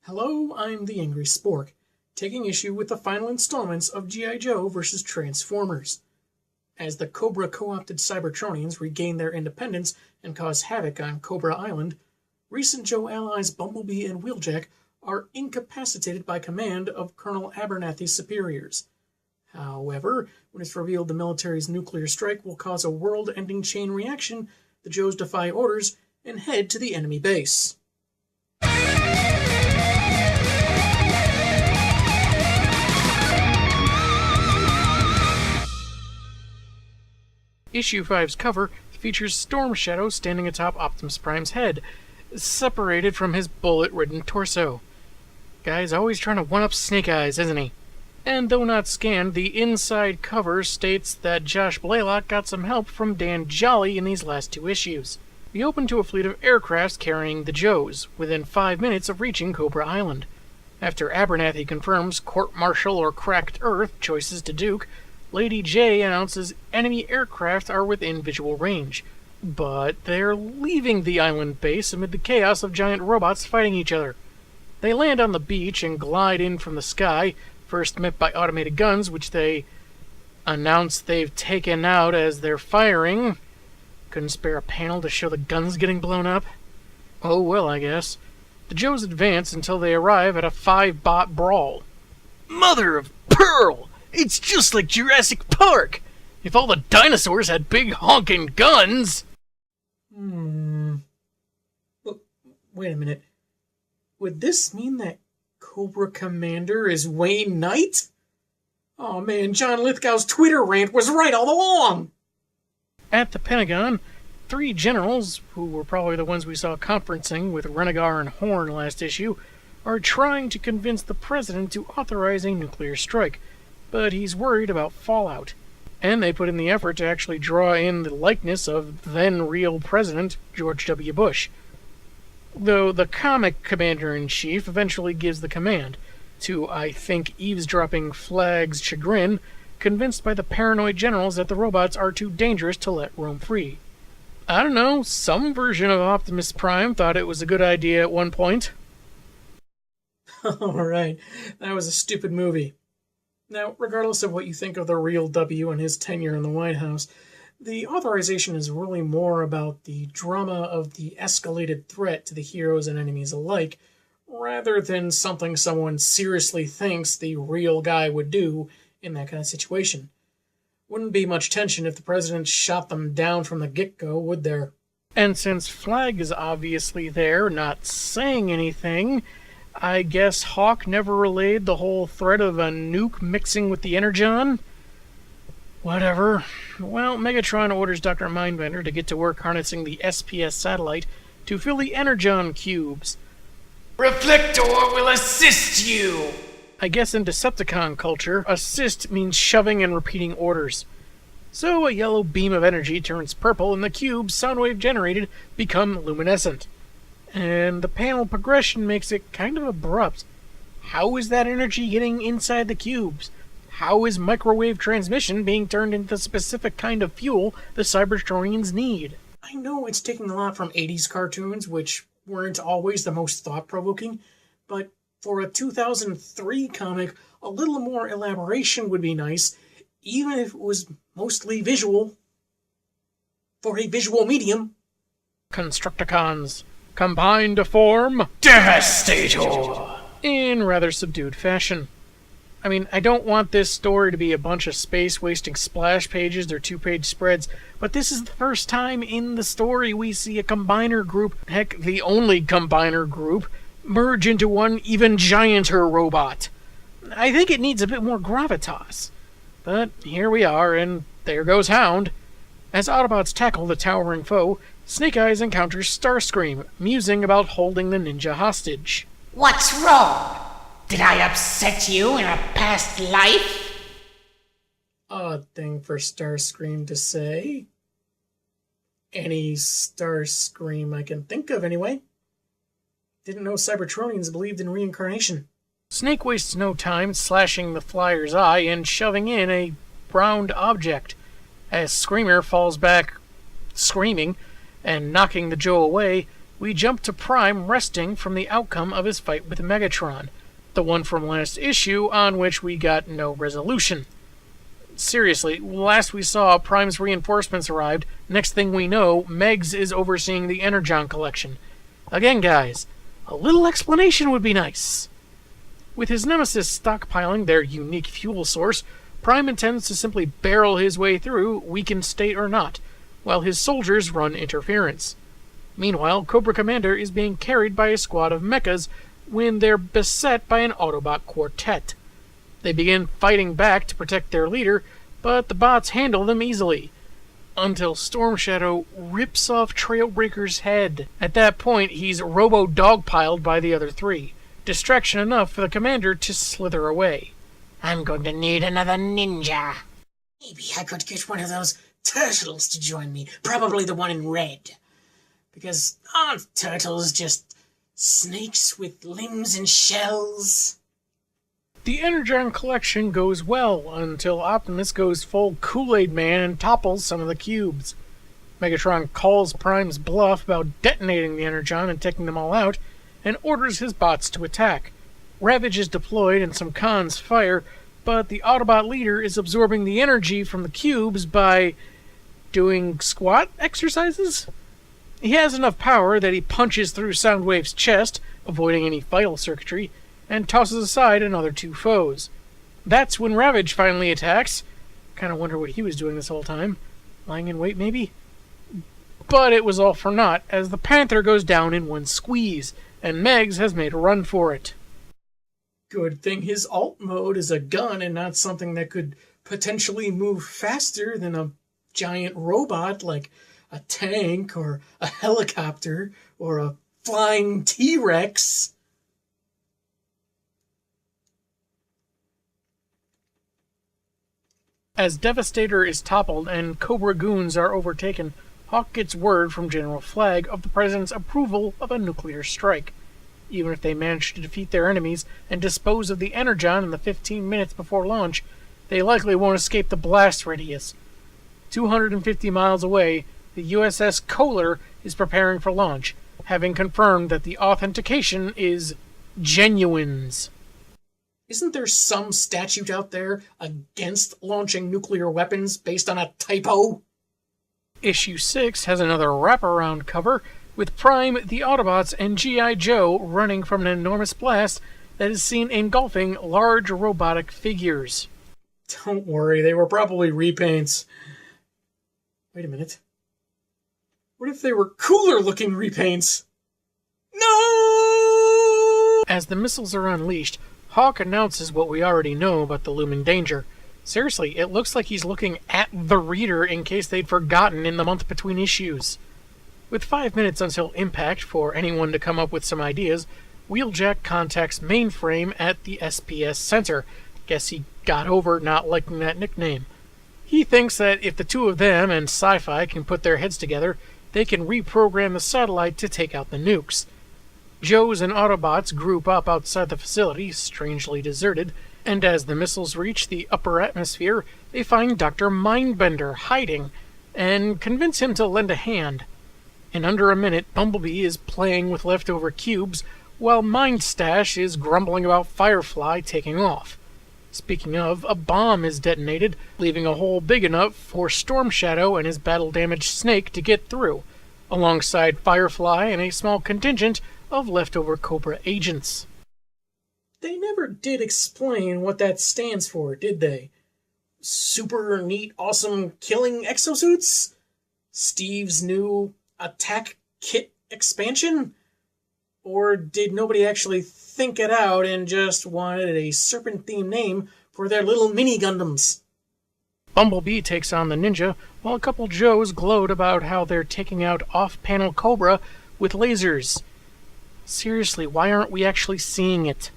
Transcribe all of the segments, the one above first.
Hello, I'm the Angry Spork, taking issue with the final installments of G.I. Joe vs. Transformers. As the Cobra co-opted Cybertronians regain their independence and cause havoc on Cobra Island, recent Joe allies Bumblebee and Wheeljack are incapacitated by command of Colonel Abernathy's superiors. However, when it's revealed the military's nuclear strike will cause a world-ending chain reaction, the Joes defy orders and head to the enemy base. Issue 5's cover features Storm Shadow standing atop Optimus Prime's head, separated from his bullet-ridden torso. Guy's always trying to one-up Snake Eyes, isn't he? And though not scanned, the inside cover states that Josh Blaylock got some help from Dan Jolly in these last two issues. We open to a fleet of aircrafts carrying the Joes, within 5 minutes of reaching Cobra Island. After Abernathy confirms court-martial or cracked Earth choices to Duke, Lady J announces enemy aircraft are within visual range, but they're leaving the island base amid the chaos of giant robots fighting each other. They land on the beach and glide in from the sky, first met by automated guns, which they announce they've taken out as they're firing. Couldn't spare a panel to show the guns getting blown up? Oh well, I guess. The Joes advance until they arrive at a 5-bot brawl. Mother of pearl! It's just like Jurassic Park! If all the dinosaurs had big honking guns! Wait a minute. Would this mean that Cobra Commander is Wayne Knight? Oh man, John Lithgow's Twitter rant was right all along! At the Pentagon, 3 generals, who were probably the ones we saw conferencing with Renegar and Horn last issue, are trying to convince the president to authorize a nuclear strike, but he's worried about fallout. And they put in the effort to actually draw in the likeness of then-real President George W. Bush. Though the comic Commander-in-Chief eventually gives the command, to, I think, eavesdropping Flag's chagrin, convinced by the paranoid generals that the robots are too dangerous to let roam free. I don't know, some version of Optimus Prime thought it was a good idea at one point. Alright, that was a stupid movie. Now, regardless of what you think of the real W and his tenure in the White House, the authorization is really more about the drama of the escalated threat to the heroes and enemies alike, rather than something someone seriously thinks the real guy would do in that kind of situation. Wouldn't be much tension if the president shot them down from the get-go, would there? And since Flag is obviously there, not saying anything, I guess Hawk never relayed the whole threat of a nuke mixing with the Energon? Whatever. Well, Megatron orders Dr. Mindbender to get to work harnessing the SPS satellite to fill the Energon cubes. Reflector will assist you! I guess in Decepticon culture, assist means shoving and repeating orders. So a yellow beam of energy turns purple and the cubes Soundwave generated become luminescent. And the panel progression makes it kind of abrupt. How is that energy getting inside the cubes? How is microwave transmission being turned into the specific kind of fuel the Cybertronians need? I know it's taking a lot from 80s cartoons, which weren't always the most thought-provoking, but for a 2003 comic, a little more elaboration would be nice, even if it was mostly visual. For a visual medium. Constructicons combine to form Devastator in rather subdued fashion. I mean, I don't want this story to be a bunch of space-wasting splash pages or 2-page spreads, but this is the first time in the story we see a combiner group, heck, the only combiner group, merge into one even gianter robot. I think it needs a bit more gravitas. But here we are, and there goes Hound. As Autobots tackle the towering foe, Snake Eyes encounters Starscream, musing about holding the ninja hostage. What's wrong? Did I upset you in a past life? Odd thing for Starscream to say. Any Starscream I can think of, anyway. Didn't know Cybertronians believed in reincarnation. Snake wastes no time slashing the flyer's eye and shoving in a round object, as Screamer falls back screaming, and knocking the Joe away, we jump to Prime resting from the outcome of his fight with Megatron, the one from last issue on which we got no resolution. Seriously, last we saw, Prime's reinforcements arrived. Next thing we know, Megs is overseeing the Energon collection. Again, guys, a little explanation would be nice. With his nemesis stockpiling their unique fuel source, Prime intends to simply barrel his way through, weakened state or not, while his soldiers run interference. Meanwhile, Cobra Commander is being carried by a squad of mechas when they're beset by an Autobot quartet. They begin fighting back to protect their leader, but the bots handle them easily, until Storm Shadow rips off Trailbreaker's head. At that point, he's robo-dogpiled by the other three. Distraction enough for the commander to slither away. I'm going to need another ninja. Maybe I could get one of those turtles to join me. Probably the one in red. Because aren't turtles just snakes with limbs and shells? The Energon collection goes well until Optimus goes full Kool-Aid Man and topples some of the cubes. Megatron calls Prime's bluff about detonating the Energon and taking them all out, and orders his bots to attack. Ravage is deployed and some cons fire, but the Autobot leader is absorbing the energy from the cubes by doing squat exercises? He has enough power that he punches through Soundwave's chest, avoiding any vital circuitry, and tosses aside another two foes. That's when Ravage finally attacks. Kinda wonder what he was doing this whole time. Lying in wait, maybe? But it was all for naught, as the Panther goes down in one squeeze, and Megs has made a run for it. Good thing his alt mode is a gun and not something that could potentially move faster than a giant robot like a tank or a helicopter or a flying T-Rex. As Devastator is toppled and Cobra goons are overtaken, Hawk gets word from General Flagg of the President's approval of a nuclear strike. Even if they manage to defeat their enemies and dispose of the Energon in the 15 minutes before launch, they likely won't escape the blast radius. 250 miles away, the USS Kohler is preparing for launch, having confirmed that the authentication is genuines. Isn't there some statute out there against launching nuclear weapons based on a typo? Issue 6 has another wraparound cover, with Prime, the Autobots, and G.I. Joe running from an enormous blast that is seen engulfing large robotic figures. Don't worry, they were probably repaints. Wait a minute. What if they were cooler-looking repaints? No! As the missiles are unleashed, Hawk announces what we already know about the looming danger. Seriously, it looks like he's looking at the reader in case they'd forgotten in the month between issues. With 5 minutes until impact for anyone to come up with some ideas, Wheeljack contacts Mainframe at the SPS Center. Guess he got over not liking that nickname. He thinks that if the two of them and Sci-Fi can put their heads together, they can reprogram the satellite to take out the nukes. Joes and Autobots group up outside the facility, strangely deserted, and as the missiles reach the upper atmosphere, they find Dr. Mindbender hiding, and convince him to lend a hand. In under a minute, Bumblebee is playing with leftover cubes, while Mindstash is grumbling about Firefly taking off. Speaking of, a bomb is detonated, leaving a hole big enough for Storm Shadow and his battle-damaged Snake to get through, alongside Firefly and a small contingent of leftover Cobra agents. They never did explain what that stands for, did they? Super neat, awesome killing exosuits? Steve's new attack kit expansion? Or did nobody actually think it out and just wanted a serpent-themed name for their little mini Gundams? Bumblebee takes on the ninja, while a couple Joes gloat about how they're taking out off-panel Cobra with lasers. Seriously, why aren't we actually seeing it?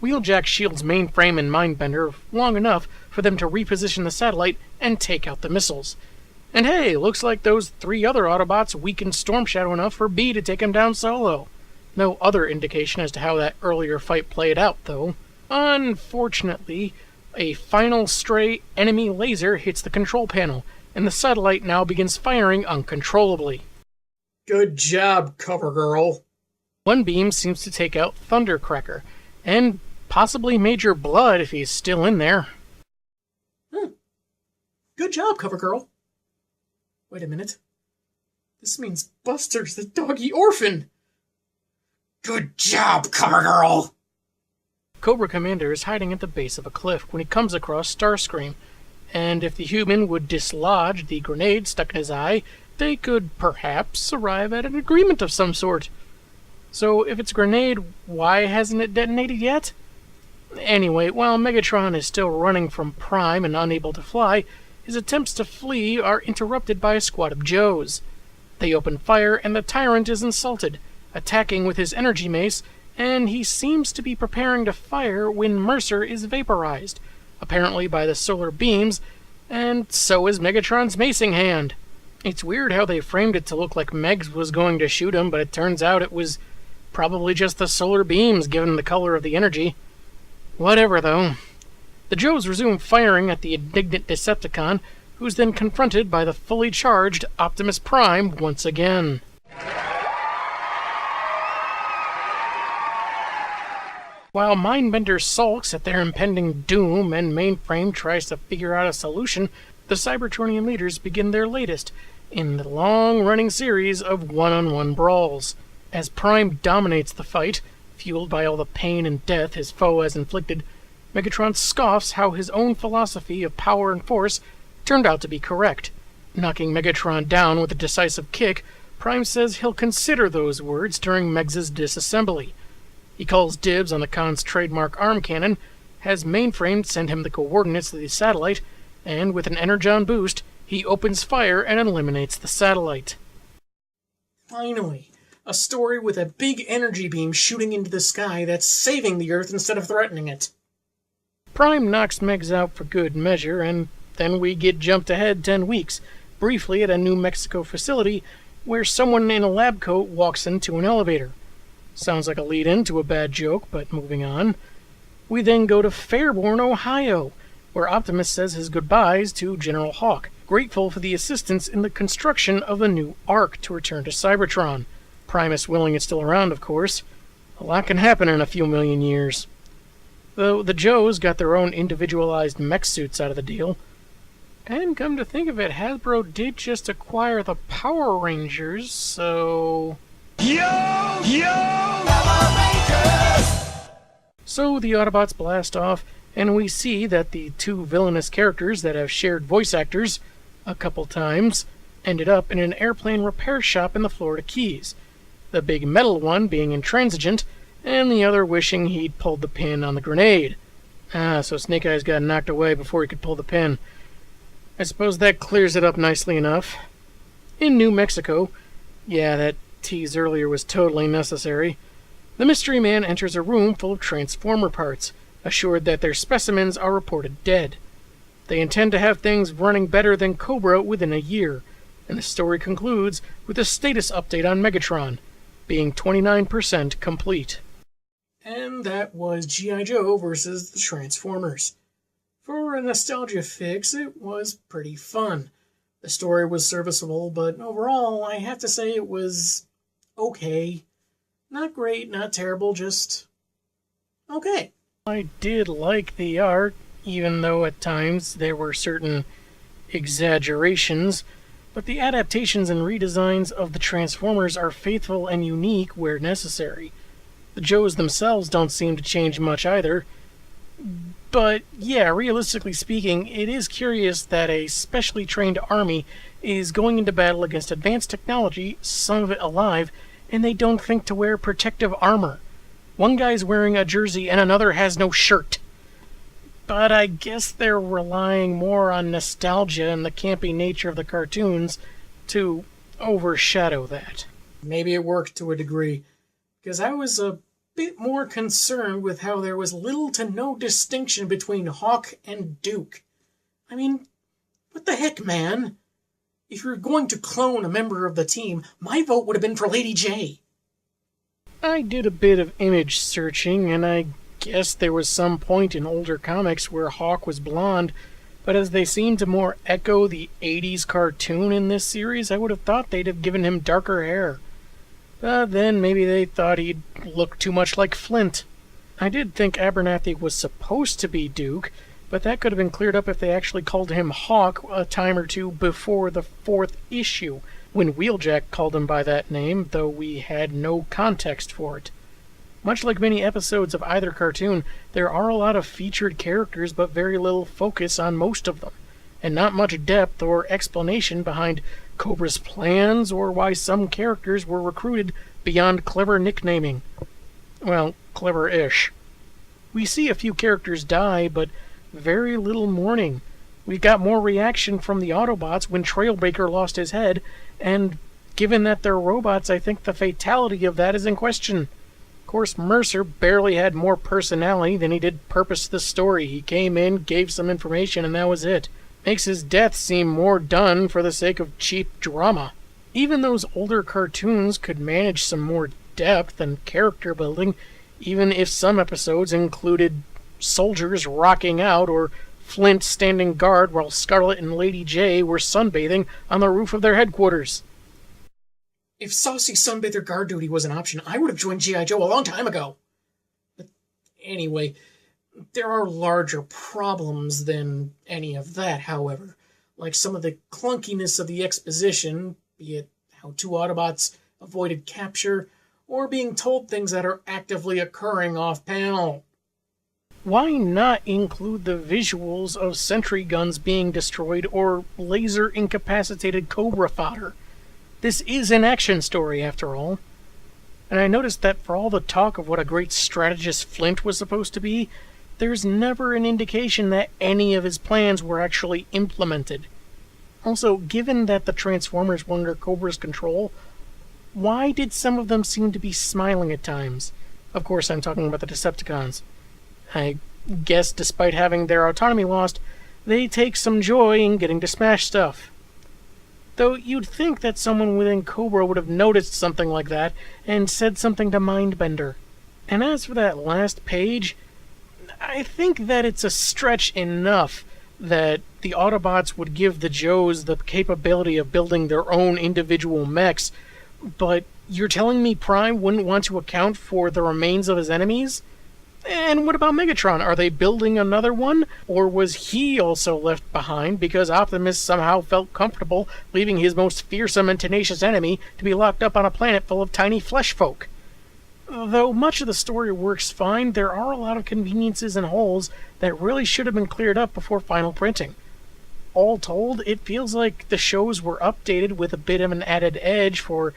Wheeljack shields Mainframe and Mindbender long enough for them to reposition the satellite and take out the missiles. And hey, looks like those 3 other Autobots weakened Storm Shadow enough for B to take him down solo. No other indication as to how that earlier fight played out, though. Unfortunately, a final stray enemy laser hits the control panel, and the satellite now begins firing uncontrollably. Good job, Cover Girl. One beam seems to take out Thundercracker, and possibly Major Blood if he's still in there. Good job, Cover Girl. Wait a minute. This means Buster's the doggy orphan. Good job, Cover Girl. Cobra Commander is hiding at the base of a cliff when he comes across Starscream, and if the human would dislodge the grenade stuck in his eye, they could perhaps arrive at an agreement of some sort. So if it's a grenade, why hasn't it detonated yet? Anyway, while Megatron is still running from Prime and unable to fly, his attempts to flee are interrupted by a squad of Joes. They open fire and the Tyrant is insulted, attacking with his energy mace, and he seems to be preparing to fire when Mercer is vaporized, apparently by the solar beams, and so is Megatron's macing hand. It's weird how they framed it to look like Megs was going to shoot him, but it turns out it was probably just the solar beams given the color of the energy. Whatever, though. The Joes resume firing at the indignant Decepticon, who's then confronted by the fully charged Optimus Prime once again. While Mindbender sulks at their impending doom and Mainframe tries to figure out a solution, the Cybertronian leaders begin their latest in the long-running series of one-on-one brawls. As Prime dominates the fight, fueled by all the pain and death his foe has inflicted, Megatron scoffs how his own philosophy of power and force turned out to be correct. Knocking Megatron down with a decisive kick, Prime says he'll consider those words during Megs' disassembly. He calls dibs on the Khan's trademark arm cannon, has Mainframe send him the coordinates of the satellite, and with an Energon boost, he opens fire and eliminates the satellite. Finally, a story with a big energy beam shooting into the sky that's saving the Earth instead of threatening it. Prime knocks Megs out for good measure, and then we get jumped ahead 10 weeks, briefly at a New Mexico facility where someone in a lab coat walks into an elevator. Sounds like a lead-in to a bad joke, but moving on. We then go to Fairborn, Ohio, where Optimus says his goodbyes to General Hawk, grateful for the assistance in the construction of a new Ark to return to Cybertron. Primus willing it's still around, of course. A lot can happen in a few million years. Though the Joes got their own individualized mech suits out of the deal. And come to think of it, Hasbro did just acquire the Power Rangers, so... Yo! Power Rangers! So the Autobots blast off, and we see that the two villainous characters that have shared voice actors a couple times ended up in an airplane repair shop in the Florida Keys. The big metal one being intransigent, and the other wishing he'd pulled the pin on the grenade. So Snake Eyes got knocked away before he could pull the pin. I suppose that clears it up nicely enough. In New Mexico, yeah, that tease earlier was totally necessary, the mystery man enters a room full of Transformer parts, assured that their specimens are reported dead. They intend to have things running better than Cobra within a year, and the story concludes with a status update on Megatron, being 29% complete. And that was G.I. Joe versus the Transformers. For a nostalgia fix, it was pretty fun. The story was serviceable, but overall, I have to say it was okay. Not great, not terrible, just okay. I did like the art, even though at times there were certain exaggerations, but the adaptations and redesigns of the Transformers are faithful and unique where necessary. The Joes themselves don't seem to change much either. But yeah, realistically speaking, it is curious that a specially trained army is going into battle against advanced technology, some of it alive, and they don't think to wear protective armor. One guy's wearing a jersey and another has no shirt. But I guess they're relying more on nostalgia and the campy nature of the cartoons to overshadow that. Maybe it worked to a degree, because I was a bit more concerned with how there was little to no distinction between Hawk and Duke. I mean, what the heck, man? If you're going to clone a member of the team, my vote would have been for Lady J. I did a bit of image searching, and I guess there was some point in older comics where Hawk was blonde, But as they seem to more echo the 80s cartoon in this series, I would have thought they'd have given him darker hair. But then maybe they thought he'd look too much like Flint. I did think Abernathy was supposed to be Duke, but that could have been cleared up if they actually called him Hawk a time or two before the 4th issue, when Wheeljack called him by that name, though we had no context for it. Much like many episodes of either cartoon, there are a lot of featured characters but very little focus on most of them, and not much depth or explanation behind Cobra's plans or why some characters were recruited beyond clever nicknaming. Well, clever-ish. We see a few characters die, but very little mourning. We got more reaction from the Autobots when Trailbreaker lost his head, and given that they're robots, I think the fatality of that is in question. Of course, Mercer barely had more personality than he did purpose to the story. He came in, gave some information, and that was it. Makes his death seem more done for the sake of cheap drama. Even those older cartoons could manage some more depth and character building, even if some episodes included soldiers rocking out or Flint standing guard while Scarlet and Lady J were sunbathing on the roof of their headquarters. If saucy sunbather guard duty was an option, I would have joined G.I. Joe a long time ago. But anyway, there are larger problems than any of that, however. Like some of the clunkiness of the exposition, be it how 2 Autobots avoided capture, or being told things that are actively occurring off-panel. Why not include the visuals of sentry guns being destroyed or laser-incapacitated Cobra fodder? This is an action story, after all. And I noticed that for all the talk of what a great strategist Flint was supposed to be, there's never an indication that any of his plans were actually implemented. Also, given that the Transformers were under Cobra's control, why did some of them seem to be smiling at times? Of course, I'm talking about the Decepticons. I guess despite having their autonomy lost, they take some joy in getting to smash stuff. Though you'd think that someone within Cobra would have noticed something like that and said something to Mindbender. And as for that last page, I think that it's a stretch enough that the Autobots would give the Joes the capability of building their own individual mechs, but you're telling me Prime wouldn't want to account for the remains of his enemies? And what about Megatron? Are they building another one? Or was he also left behind because Optimus somehow felt comfortable leaving his most fearsome and tenacious enemy to be locked up on a planet full of tiny flesh folk? Though much of the story works fine, there are a lot of conveniences and holes that really should have been cleared up before final printing. All told, it feels like the shows were updated with a bit of an added edge for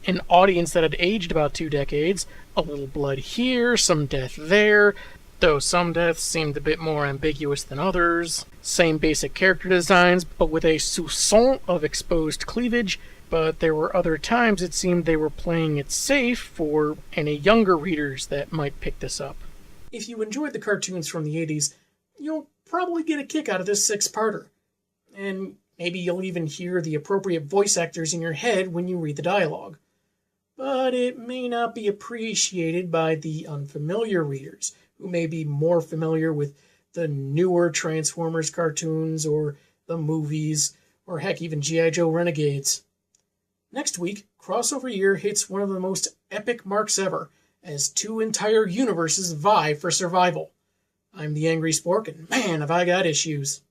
an audience that had aged about 2 decades. A little blood here, some death there, though some deaths seemed a bit more ambiguous than others. Same basic character designs, but with a soupçon of exposed cleavage. But there were other times it seemed they were playing it safe for any younger readers that might pick this up. If you enjoyed the cartoons from the 80s, you'll probably get a kick out of this 6-parter. And maybe you'll even hear the appropriate voice actors in your head when you read the dialogue. But it may not be appreciated by the unfamiliar readers, who may be more familiar with the newer Transformers cartoons or the movies, or heck, even G.I. Joe Renegades. Next week, Crossover Year hits one of the most epic marks ever, as 2 entire universes vie for survival. I'm the Angry Spork, and man, have I got issues.